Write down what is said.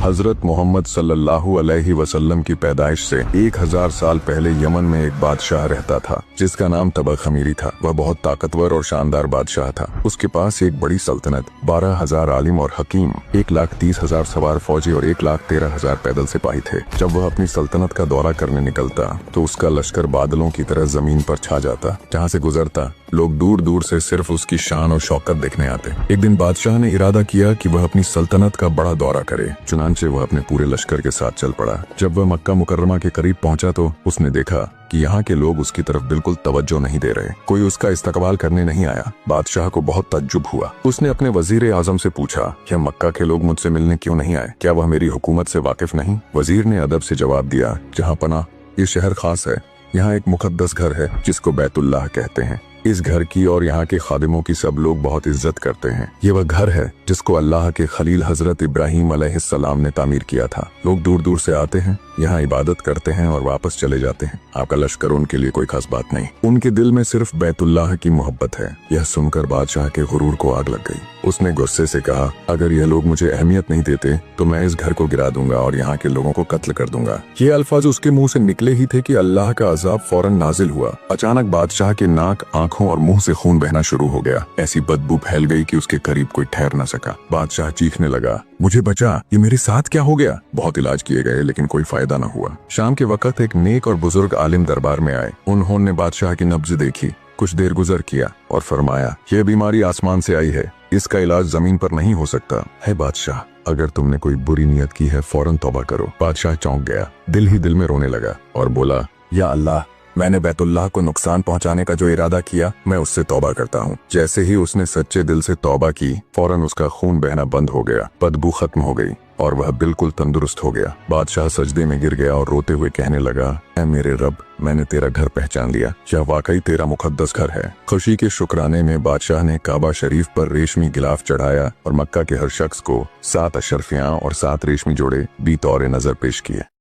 हजरत मोहम्मद सल्लल्लाहु अलैहि वसल्लम की पैदाइश से 1000 साल पहले यमन में एक बादशाह रहता था जिसका नाम तबक खमीरी था। वह बहुत ताकतवर और शानदार बादशाह था। उसके पास एक बड़ी सल्तनत, 12,000 आलिम और हकीम, 1,30,000 सवार फौजी और 1,13,000 पैदल सिपाही थे। जब वह अपनी सल्तनत का दौरा करने निकलता तो उसका लश्कर बादलों की तरह जमीन पर छा जाता। जहाँ से गुजरता लोग दूर दूर से सिर्फ उसकी शान और शौकत देखने आते। एक दिन बादशाह ने इरादा किया कि वह अपनी सल्तनत का बड़ा दौरा करे। चुनांचे वह अपने पूरे लश्कर के साथ चल पड़ा। जब वह मक्का मुकर्रमा के करीब पहुंचा तो उसने देखा कि यहाँ के लोग उसकी तरफ बिल्कुल तवज्जो नहीं दे रहे। कोई उसका इस्तकबाल करने नहीं आया। बादशाह को बहुत तज्जुब हुआ। उसने अपने वजीर आजम से पूछा, क्या मक्का के लोग मुझसे मिलने क्यों नहीं आए? क्या वह मेरी हुकूमत से वाकिफ नहीं? वजीर ने अदब से जवाब दिया, जहाँ पना, ये शहर खास है। यहाँ एक मुकद्दस घर है जिसको बैतुल्लाह कहते हैं। इस घर की और यहाँ के खादिमों की सब लोग बहुत इज्जत करते हैं। ये वह घर है जिसको अल्लाह के खलील हजरत इब्राहिम अलैहिस्सलाम ने तामीर किया था। लोग दूर दूर से आते हैं, यहाँ इबादत करते हैं और वापस चले जाते हैं। आपका लश्कर उनके लिए कोई खास बात नहीं। उनके दिल में सिर्फ बैतुल्लाह की मोहब्बत है। यह सुनकर बादशाह के गुरूर को आग लग गई। उसने गुस्से से कहा, अगर यह लोग मुझे अहमियत नहीं देते तो मैं इस घर को गिरा दूंगा और यहाँ के लोगों को कत्ल कर दूंगा। ये अल्फाज उसके मुंह से निकले ही थे कि अल्लाह का अजाब फौरन नाजिल हुआ। अचानक बादशाह के नाक, आंखों और मुंह से खून बहना शुरू हो गया। ऐसी बदबू फैल गई कि उसके करीब कोई ठहर न सका। बादशाह चीखने लगा, मुझे बचा, ये मेरे साथ क्या हो गया? बहुत इलाज किए गए लेकिन कोई फायदा न हुआ। शाम के वक्त एक नेक और बुजुर्ग आलिम दरबार में आए। उन्होंने बादशाह की नब्ज देखी, कुछ देर गुजर किया और फरमाया, यह बीमारी आसमान से आई है, इसका इलाज जमीन पर नहीं हो सकता है। बादशाह, अगर तुमने कोई बुरी नियत की है फौरन तौबा करो। बादशाह चौंक गया, दिल ही दिल में रोने लगा और बोला, या अल्लाह, मैंने बैतुल्लाह को नुकसान पहुंचाने का जो इरादा किया, मैं उससे तौबा करता हूँ। जैसे ही उसने सच्चे दिल से तौबा की, फौरन उसका खून बहना बंद हो गया, बदबू खत्म हो गई और वह बिल्कुल तंदुरुस्त हो गया। बादशाह सजदे में गिर गया और रोते हुए कहने लगा, ऐ मेरे रब, मैंने तेरा घर पहचान लिया। यह वाकई तेरा मुकद्दस घर है। खुशी के शुक्राने में बादशाह ने काबा शरीफ पर रेशमी गिलाफ चढ़ाया और मक्का के हर शख्स को 7 अशरफियां और 7 रेशमी जोड़े बतौर नजर पेश किए।